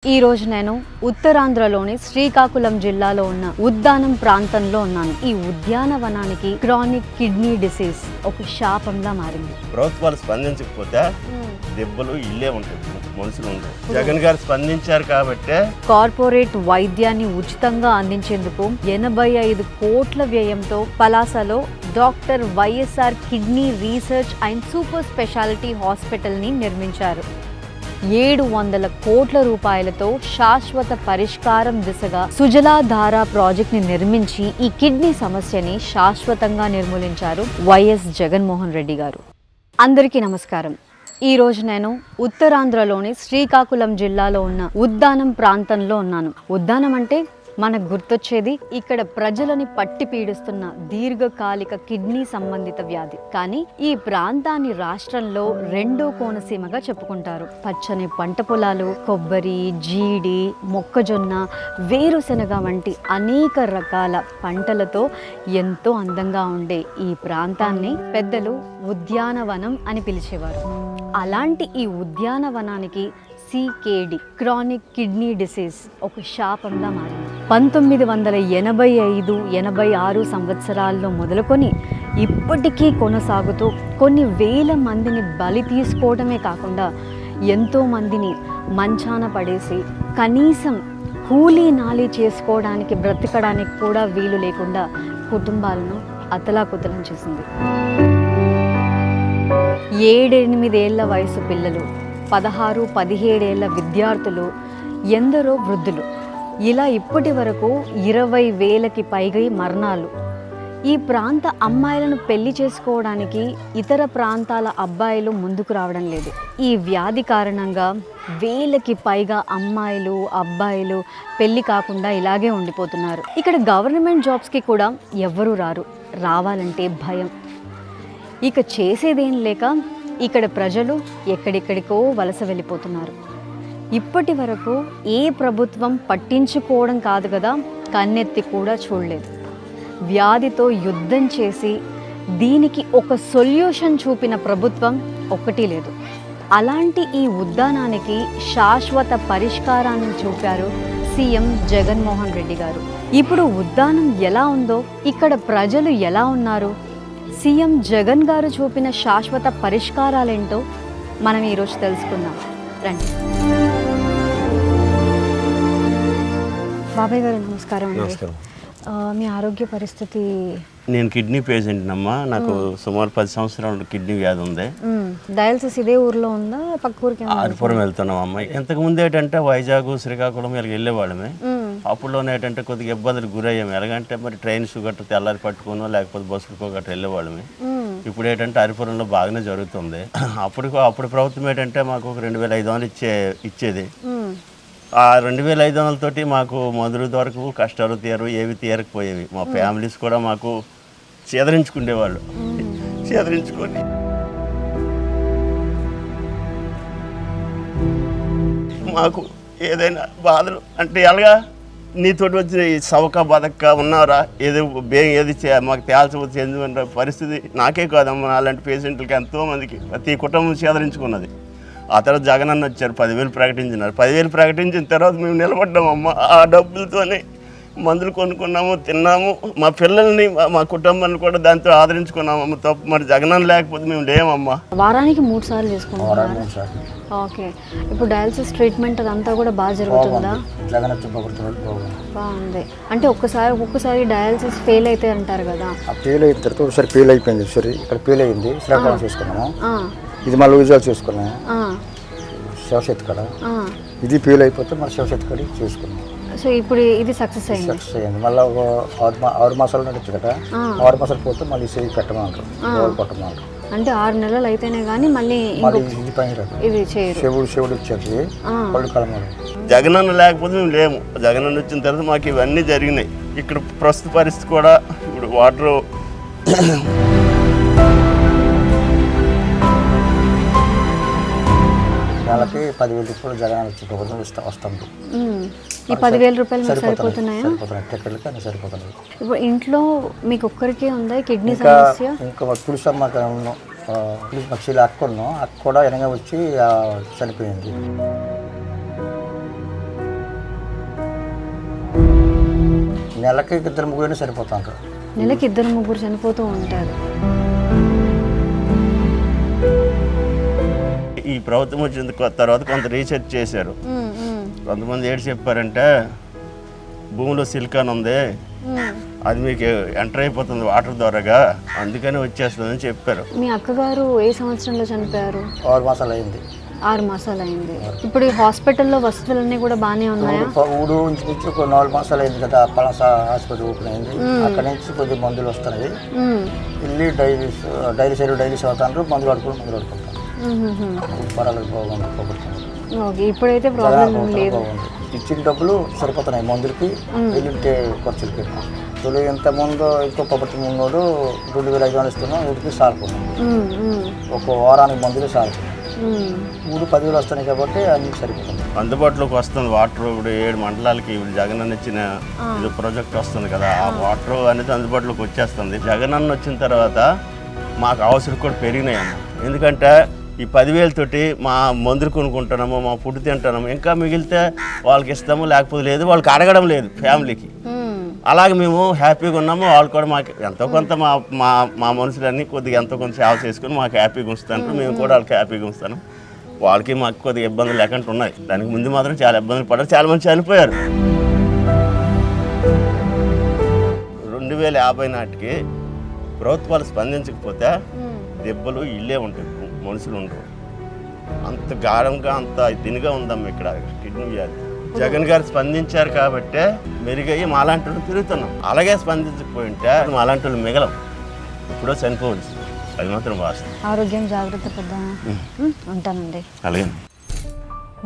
ఈ రోజు నేను ఉత్తరాంధ్రలోని శ్రీకాకుళం జిల్లాలో ఉన్న ఉద్దానం ప్రాంతంలో ఉన్నాను. ఈ ఉద్యానవనానికి క్రానిక్ కిడ్నీ డిసీజ్ ఒక శాపంలా మారింది. ప్రభుత్వాలు స్పందించకపోతే దెబ్బలు ఇల్లే ఉంటాయి, మనుషులు ఉంటాయి. జగన్ గారు స్పందించారు కాబట్టి కార్పొరేట్ వైద్యాన్ని ఉచితంగా అందించేందుకు 85 కోట్ల వ్యయంతో పలాసలో doctor YSR kidney research and super speciality hospital ని నిర్మించారు. 700 కోట్ల రూపాయలతో శాశ్వత పరిష్కారం దిశగా సుజలాధార ప్రాజెక్ట్ ని నిర్మించి ఈ కిడ్నీ సమస్యని శాశ్వతంగా నిర్మూలించారు వైఎస్ జగన్మోహన్ రెడ్డి గారు. అందరికీ నమస్కారం. ఈ రోజు నేను ఉత్తరాంధ్రలోని శ్రీకాకుళం జిల్లాలో ఉన్న ఉద్దానం ప్రాంతంలో ఉన్నాను. ఉద్దానం అంటే మనకు గుర్తొచ్చేది ఇక్కడ ప్రజలని పట్టి పీడిస్తున్న దీర్ఘకాలిక కిడ్నీ సంబంధిత వ్యాధి. కానీ ఈ ప్రాంతాన్ని రాష్ట్రంలో రెండో కోనసీమగా చెప్పుకుంటారు. పచ్చని పంట పొలాలు, కొబ్బరి, జీడి, మొక్కజొన్న, వేరుశెనగ వంటి అనేక రకాల పంటలతో ఎంతో అందంగా ఉండే ఈ ప్రాంతాన్ని పెద్దలు ఉద్యానవనం అని పిలిచేవారు. అలాంటి ఈ ఉద్యానవనానికి CKD క్రానిక్ కిడ్నీ డిసీజ్ ఒక శాపంలా మారింది. 1985-86 సంవత్సరాల్లో మొదలుకొని ఇప్పటికీ కొనసాగుతూ కొన్ని వేల మందిని బలి తీసుకోవడమే కాకుండా ఎంతో మందిని మంచాన పడేసి కనీసం కూలీ నాలి చేసుకోవడానికి బ్రతకడానికి కూడా వీలు లేకుండా కుటుంబాలను అతలాకుతలం చేసింది. 7-8 ఏళ్ల వయసు పిల్లలు, 16-17 ఏళ్ల విద్యార్థులు, ఎందరో వృద్ధులు, ఇలా ఇప్పటి వరకు 20,000కి పైగా మరణాలు. ఈ ప్రాంత అమ్మాయిలను పెళ్లి చేసుకోవడానికి ఇతర ప్రాంతాల అబ్బాయిలు ముందుకు రావడం లేదు. ఈ వ్యాధి కారణంగా 1000కి పైగా అమ్మాయిలు, అబ్బాయిలు పెళ్లి కాకుండా ఇలాగే ఉండిపోతున్నారు. ఇక్కడ గవర్నమెంట్ జాబ్స్కి కూడా ఎవ్వరూ రారు. రావాలంటే భయం. ఇక చేసేదేం లేక ఇక్కడ ప్రజలు ఎక్కడెక్కడికో వలస వెళ్ళిపోతున్నారు. ఇప్పటి వరకు ఏ ప్రభుత్వం పట్టించుకోవడం కాదు కదా, కన్నెత్తి కూడా చూడలేదు. వ్యాధితో యుద్ధం చేసి దీనికి ఒక సొల్యూషన్ చూపిన ప్రభుత్వం ఒక్కటి లేదు. అలాంటి ఈ ఉద్యానానికి శాశ్వత పరిష్కారాన్ని చూపారు సీఎం జగన్మోహన్ రెడ్డి గారు. ఇప్పుడు ఉద్యానం ఎలా ఉందో, ఇక్కడ ప్రజలు ఎలా ఉన్నారు, సీఎం జగన్ గారు చూపిన శాశ్వత పరిష్కారాలేంటో మనం ఈరోజు తెలుసుకుందాం. రండి. బాబాయ్ గారు నమస్కారం అండి. మీ ఆరోగ్య పరిస్థితి? నేను కిడ్నీ పేషెంట్ అమ్మా. నాకు సుమారు 10 సంవత్సరాలు కిడ్నీ వ్యాధి ఉంది. డయాలసిస్ ఇదే ఊర్లో ఉందా, పక్క ఊరికి? ఆరిపురం వెళ్తున్నాం అమ్మ. ఇంతకు ముందు ఏంటంటే వైజాగ్, శ్రీకాకుళం ఇలా వెళ్ళేవాళ్ళమే. అప్పుడులోనే ఏంటంటే కొద్దిగా ఇబ్బందులు గురయ్యాము. ఎలాగంటే మరి ట్రైన్స్ గట్రా తెల్లారి పట్టుకోనో లేకపోతే బస్సులకో గట్రా వెళ్ళేవాళ్ళమే. ఇప్పుడు ఏంటంటే అరిపురంలో బాగానే జరుగుతుంది. అప్పుడు ప్రభుత్వం ఏంటంటే మాకు 2,500 ఇచ్చేది. ఆ 2,500 తోటి మాకు మందుల వరకు కష్టాలు ఏవి తీరకపోయేవి. మా ఫ్యామిలీస్ కూడా మాకు చేదరించుకునేవాళ్ళు. చేదరించుకొని మాకు ఏదైనా బాధలు అంటే ఎలాగా నీతోటి వచ్చిన ఈ సవక బతక్క ఉన్నారా, ఏదో ఏది మాకు తేల్చి చెందిన పరిస్థితి నాకే కాదమ్మా, అలాంటి పేషెంట్లకి ఎంతోమందికి ప్రతి కుటుంబం చేదరించుకున్నది. ఆ తర్వాత జగన్ అన్న వచ్చారు, 10,000 ప్రకటించినారు. 10,000 ప్రకటించిన తర్వాత మేము నిలబడ్డామమ్మా. ఆ డబ్బులతోనే మందులు కొనుక్కున్నాము, తిన్నాము. మా పిల్లల్ని, మా కుటుంబాన్ని కూడా దాంతో ఆదరించుకున్నామమ్మ. తప్పు మరి జగన్ లేకపోతే మేము లేమమ్మా. వారానికి 3 సార్లు చేసుకుంటున్నాం. ఓకే. ఇప్పుడు డయాలసిస్ ట్రీట్మెంట్ అదంతా కూడా బాగా జరుగుతుందా? బాగుంది. అంటే ఒక్కొక్కసారి డయాలసిస్ ఫెయిల్ అయితే అంటారు కదా. ఫెయిల్ అయిన తర్వాత ఒకసారి ఫెయిల్ అయిపోయింది. సరే ఇక్కడ ఫెయిల్ అయింది, శ్రీకాకుళం చేసుకున్నాము. ఇది మళ్ళీ విజయాలు చేసుకున్నాము శివశక్తి కాడ. ఇది ఫెయిల్ అయిపోతే మరి శివశక్తి కాడ చేసుకున్నాం. సో ఇప్పుడు ఇది సక్సెస్ అయింది. మళ్ళీ 6 మాసాలు నడుచు కదా. 6 మాసాలు పోతే మళ్ళీ సేవి పెట్టమంటారు, కొట్టమంటారు. అంటే 6 నెలలు అయితేనే కానీ మళ్ళీ ఇది పైన శివుడు వచ్చేది పళ్ళు కలమ. జగనన్న లేకపోతే మేము లేము. జగనన్న వచ్చిన తర్వాత మాకు ఇవన్నీ జరిగినాయి. ఇక్కడ ప్రస్తుత పరిస్థితి కూడా ఇప్పుడు వాటర్ నెలకి 10,000 రూపాయలు జగన్ వచ్చి ప్రభుత్వం వస్తుంది. ఈ 10,000 రూపాయలు సరిపోతున్నాయా? టికెట్లకి అన్నీ సరిపోతున్నాయి. ఇప్పుడు ఇంట్లో మీకు ఒక్కరికే ఉందా కిడ్నీ సమస్య? ఇంకా పులుసు అమ్మ పులుసు మక్షిలో అక్క కూడా వెనక వచ్చి చనిపోయింది. నెలకి 2-3 సరిపోతుంటారు. నెలకి 2-3 చనిపోతూ ఉంటారు. ఈ ప్రభుత్వం వచ్చిన తర్వాత కొంత రీసెర్చ్ చేశారు. కొంతమంది ఏడు చెప్పారంటే భూమిలో సిలికాన్ ఉంది, అది మీకు ఎంటర్ అయిపోతుంది వాటర్ ద్వారాగా, అందుకని వచ్చేస్తుందని చెప్పారు. మీ అక్కగారు ఏ సంవత్సరంలో చనిపోయారు? 6 మాసాలు అయింది. 6 మాసాలు అయింది. ఇప్పుడు ఈ హాస్పిటల్లో వసతులన్నీ కూడా బాగానే ఉన్నాయా? ఊడు నుంచి ఒక 4 మాసాలు అయింది కదా, పలాస హాస్పిటల్ ఓపెన్ అయింది. అక్కడ నుంచి కొద్దిగా మందులు వస్తున్నాయి. వెళ్ళి డైలీ అవుతాను, మందులు ఆడుకుంటాం. పర్వాలేదు, బాగుంది. ఓకే, ఇప్పుడైతే ప్రాబ్లం లేదు. ఇచ్చిన డబ్బులు సరిపోతున్నాయి మందులకి, వెళ్ళింటే ఖర్చులకి. తొలి ఎంత ముందు ఇంకో కొబ్బరి ముందు 2,500 ఇస్తున్నాం, వీటికి సారుకున్నాం. ఒక వారానికి మందులు సారుకున్నాం. 3-10,000 వస్తున్నాయి కాబట్టి అన్ని సరిపోతుంది. అందుబాటులోకి వస్తుంది వాటర్. ఇప్పుడు 7 మండలాలకి జగనన్న ఇచ్చిన ఇది ప్రాజెక్ట్ వస్తుంది కదా, ఆ వాటర్ అనేది అందుబాటులోకి వచ్చేస్తుంది. జగనన్న వచ్చిన తర్వాత మాకు అవసరం కూడా పెరిగినాయమ్మ. ఎందుకంటే ఈ 10,000 తోటి మా మందులు కొనుక్కుంటున్నాము, మా ఫుడ్ తింటున్నాము, ఇంకా మిగిలితే వాళ్ళకి ఇస్తాము, లేకపోతే లేదు, వాళ్ళకి అడగడం లేదు ఫ్యామిలీకి. అలాగే మేము హ్యాపీగా ఉన్నాము. వాళ్ళు కూడా మాకు ఎంతో కొంత మా మనుషులన్నీ కొద్దిగా ఎంతో కొంత సేవ చేసుకుని మాకు హ్యాపీగా ఉంచుతాను. మేము కూడా వాళ్ళకి హ్యాపీగా ఉంచుతాను. వాళ్ళకి మాకు కొద్దిగా ఇబ్బందులు లేకుండా ఉన్నాయి. దానికి ముందు మాత్రం చాలా ఇబ్బందులు పడ్డారు, చాలా మంది చనిపోయారు. 2050 నాటికి ప్రభుత్వాలు స్పందించకపోతే దెబ్బలు ఇల్లే ఉంటాయి, మనుషులు ఉండరు. అంత గాఢంగా అంత దీనిగా ఉందమ్మ ఇక్కడ కిడ్నీ వ్యాధి. జగన్ గారు స్పందించారు కాబట్టే మెరుగయ్యి మాలాంటి వాళ్ళు తిరుగుతున్నాం. అలాగే స్పందించకపోయి ఉంటే మాలాంటి వాళ్ళు మిగలం, ఇప్పుడో చనిపోవచ్చు. అది మాత్రం వాస్తవం. ఆరోగ్యం జాగ్రత్త పడ్డాను. ఉంటానండి. అలాగే.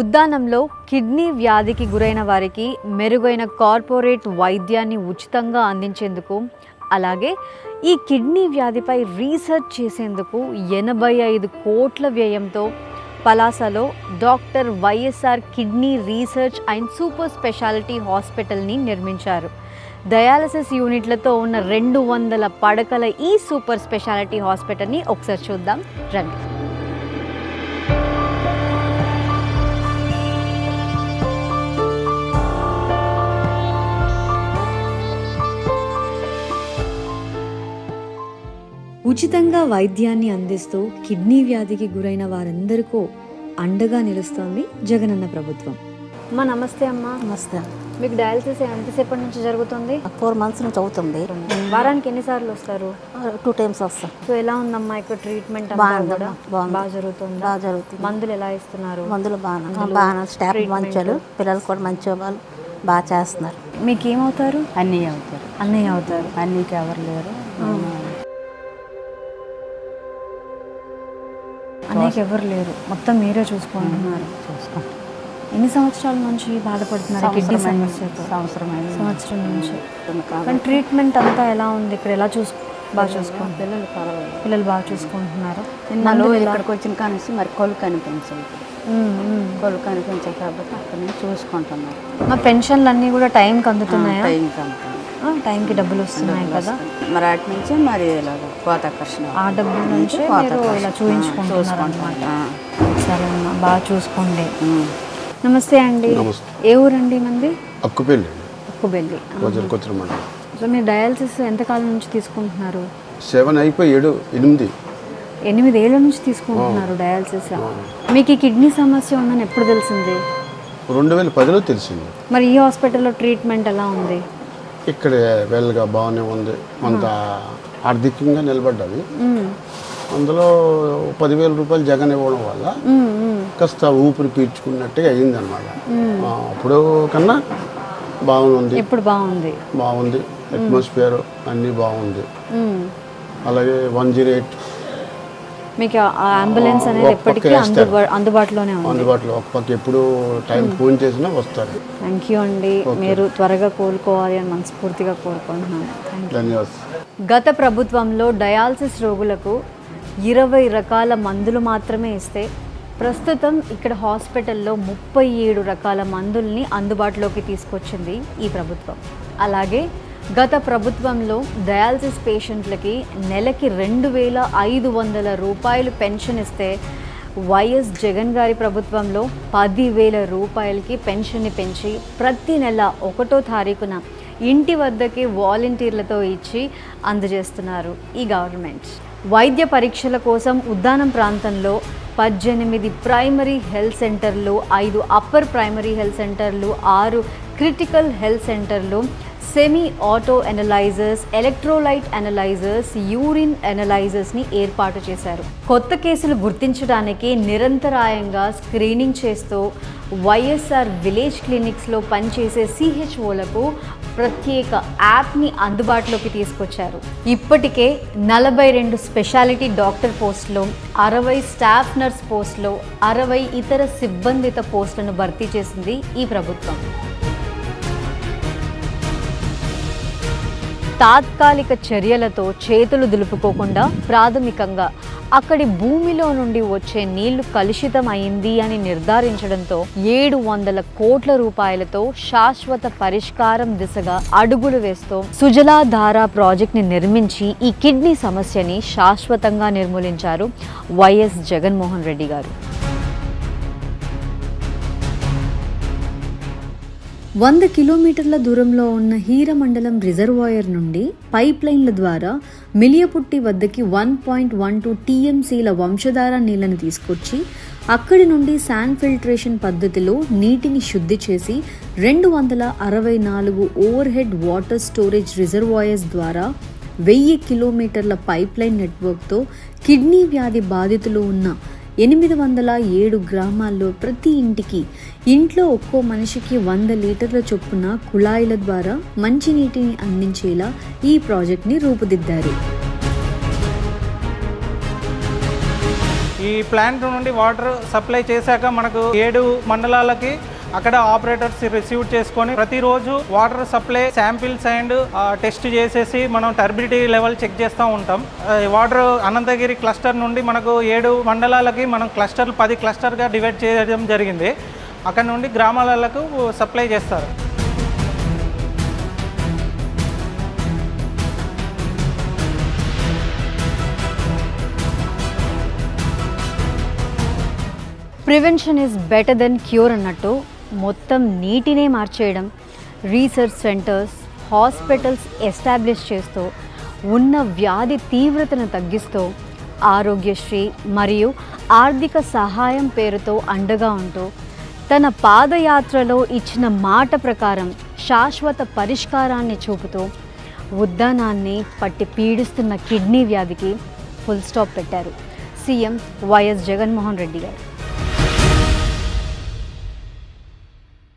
ఉద్దానంలో కిడ్నీ వ్యాధికి గురైన వారికి మెరుగైన కార్పొరేట్ వైద్యాన్ని ఉచితంగా అందించేందుకు, అలాగే ఈ కిడ్నీ వ్యాధిపై రీసెర్చ్ చేసేందుకు 85 కోట్ల వ్యయంతో పలాసలో doctor YSR kidney research and super speciality హాస్పిటల్ని నిర్మించారు. డయాలసిస్ యూనిట్లతో ఉన్న 200 పడకల ఈ సూపర్ స్పెషాలిటీ హాస్పిటల్ని ఒకసారి చూద్దాం రండి. ఉచితంగా వైద్యాన్ని అందిస్తూ కిడ్నీ వ్యాధికి గురైన వారందరికీ అండగా నిలుస్తోంది జగనన్న ప్రభుత్వం. అమ్మా నమస్తే. అమ్మా నమస్తే. మీకు డయాలసిస్ ఎంతసేపటి నుంచి జరుగుతుంది? 4 months నుంచి అవుతుంది. వారానికి ఎన్నిసార్లు వస్తారు? 2 times వస్తాం. సో ఎలా ఉందమ్మా ఇక్కడ ట్రీట్మెంట్? బాగా జరుగుతుంది. బాగా జరుగుతుంది. మందులు ఎలా ఇస్తున్నారు? మందులు బాగా స్టాఫ్ మంచోళ్ళు, పిల్లలు కూడా మంచి వాళ్ళు బాగా చేస్తున్నారు. మీకు ఏమవుతారు? అన్నయ్య అవుతారు. అన్నయ్య అవుతారు. అన్నయ్యకి ఎవరు లేరు. అన్నయ్యకి ఎవరు లేరు, మొత్తం మీరే చూసుకుంటున్నారు. ఎన్ని సంవత్సరాల నుంచి బాధపడుతున్నారు కిడ్నీ సమస్యతో? సంవత్సరం నుంచి. కానీ ట్రీట్మెంట్ అంతా ఎలా ఉంది ఇక్కడ? ఎలా బాగా చూసుకుంటున్నారు? పిల్లలు బాగా చూసుకుంటున్నారు. ఇక్కడికి వచ్చిన కానీ మరి కొలు కనిపించాయి. కొలు కనిపించాయి కాబట్టి అక్కడ నుంచి చూసుకుంటున్నారు. మా పెన్షన్లు అన్నీ కూడా టైంకి అందుతున్నాయా? టైంకి డబ్బులు వస్తున్నాయి కదా, మరి వాటి నుంచి మరి కోతాకర్షణ ఆ డబ్బుల నుంచి మీరు ఇలా చూపించుకుంటున్నారు అన్నమాట. సరే అమ్మా, బాగా చూసుకోండి. నమస్తే అండి. ఏ ఊరండి మంది? అక్కుబెల్లి. అక్కుబెల్లి. సో మీరు డయాలసిస్ ఎంతకాలం నుంచి తీసుకుంటున్నారు? 7 అయిపోయి 8 ఏళ్ళ నుంచి తీసుకుంటున్నారు డయాలసిస్. మీకు ఈ కిడ్నీ సమస్య ఉందని ఎప్పుడు తెలిసింది? 2010లో తెలిసింది. మరి ఈ హాస్పిటల్లో ట్రీట్మెంట్ ఎలా ఉంది? ఇక్కడ వెల్గా బాగానే ఉంది, కొంత ఆర్థికంగా నిలబడ్డది. అందులో 10,000 రూపాయలు జగన్ ఇవ్వడం వల్ల కాస్త ఊపిరి పీల్చుకున్నట్టుగా అయిందన్నమాట. అప్పుడు కన్నా బాగుంది. ఇప్పుడు బాగుంది. అట్మాస్ఫియర్ అన్నీ బాగుంది. అలాగే 108 మీకు అంబులెన్స్ అనేది ఎప్పటికీ అందుబాటులోనే ఉంది. అందుబాటులో ఒక పక్క ఎప్పుడు టైం ఫోన్ చేసినా వస్తారు. థ్యాంక్ యూ అండి. మీరు త్వరగా కోలుకోవాలి అని మనస్ఫూర్తిగా కోరుకుంటున్నాను. ధన్యవాదాలు. గత ప్రభుత్వంలో డయాలసిస్ రోగులకు 20 రకాల మందులు మాత్రమే ఇస్తే ప్రస్తుతం ఇక్కడ హాస్పిటల్లో 37 రకాల మందుల్ని అందుబాటులోకి తీసుకొచ్చింది ఈ ప్రభుత్వం. అలాగే గత ప్రభుత్వంలో డయాలసిస్ పేషెంట్లకి నెలకి 2,500 రూపాయలు పెన్షన్ ఇస్తే వైఎస్ జగన్ గారి ప్రభుత్వంలో 10,000 రూపాయలకి పెన్షన్ని పెంచి ప్రతి నెల 1వ తారీఖున ఇంటి వద్దకే వాలంటీర్లతో ఇచ్చి అందజేస్తున్నారు ఈ గవర్నమెంట్. వైద్య పరీక్షల కోసం ఉద్దానం ప్రాంతంలో 18 ప్రైమరీ హెల్త్ సెంటర్లు, 5 అప్పర్ ప్రైమరీ హెల్త్ సెంటర్లు, 6 క్రిటికల్ హెల్త్ సెంటర్లు, semi auto analysers, electrolyte analysers, urine అనలైజర్స్ని ఏర్పాటు చేశారు. కొత్త కేసులు గుర్తించడానికి నిరంతరాయంగా స్క్రీనింగ్ చేస్తూ వైఎస్ఆర్ విలేజ్ క్లినిక్స్లో పనిచేసే CHOలకు ప్రత్యేక యాప్ని అందుబాటులోకి తీసుకొచ్చారు. ఇప్పటికే 42 స్పెషాలిటీ డాక్టర్ పోస్టులు, 60 స్టాఫ్ నర్స్ పోస్టులు, 60 ఇతర సిబ్బందిత పోస్టులను భర్తీ చేసింది ఈ ప్రభుత్వం. తాత్కాలిక చర్యలతో చేతులు దులుపుకోకుండా ప్రాథమికంగా అక్కడి భూమిలో నుండి వచ్చే నీళ్లు కలుషితం అయింది అని నిర్ధారించడంతో 700 కోట్ల రూపాయలతో శాశ్వత పరిష్కారం దిశగా అడుగులు వేస్తూ సుజలాధార ప్రాజెక్ట్ని నిర్మించి ఈ కిడ్నీ సమస్యని శాశ్వతంగా నిర్మూలించారు వైఎస్ జగన్మోహన్ రెడ్డి గారు. 100 కిలోమీటర్ల దూరంలో ఉన్న హీరమండలం రిజర్వాయర్ నుండి పైప్ లైన్ల ద్వారా మిలియపుట్టి వద్దకి 1.12 TMCల వంశధార నీళ్లను తీసుకొచ్చి అక్కడి నుండి శాండ్ ఫిల్టరేషన్ పద్ధతిలో నీటిని శుద్ధి చేసి 264 over head water storage reservoirs ద్వారా 1000 కిలోమీటర్ల పైప్ లైన్ నెట్వర్క్తో కిడ్నీ వ్యాధి బాధితులు ఉన్న 807 గ్రామాల్లో ప్రతి ఇంట్లో ఒక్కో మనిషికి 100 లీటర్ల చొప్పున కుళాయిల ద్వారా మంచినీటిని అందించేలా ఈ ప్రాజెక్ట్ని రూపుదిద్దారు. ఈ ప్లాంట్ నుండి వాటర్ సప్లై చేశాక మనకు 7 మండలాలకి అక్కడ ఆపరేటర్స్ రిసీవ్ చేసుకొని ప్రతిరోజు water supply samples and test చేసేసి మనం టర్బిడిటీ లెవెల్ చెక్ చేస్తూ ఉంటాం. వాటర్ అనంతగిరి క్లస్టర్ నుండి మనకు 7 మండలాలకి మనం 10 క్లస్టర్గా డివైడ్ చేయడం జరిగింది. అక్కడ నుండి గ్రామాలకు సప్లై చేస్తారు. Prevention is better than cure అన్నట్టు మొత్తం నీటినే మార్చేయడం, రీసెర్చ్ సెంటర్స్, హాస్పిటల్స్ ఎస్టాబ్లిష్ చేస్తూ ఉన్న వ్యాధి తీవ్రతను తగ్గిస్తూ ఆరోగ్యశ్రీ మరియు ఆర్థిక సహాయం పేరుతో అండగా ఉంటూ తన పాదయాత్రలో ఇచ్చిన మాట ప్రకారం శాశ్వత పరిష్కారాన్ని చూపుతూ ఉద్దానాన్ని పట్టి పీడిస్తున్న కిడ్నీ వ్యాధికి ఫుల్ స్టాప్ పెట్టారు సీఎం వైఎస్ జగన్మోహన్ రెడ్డి గారు.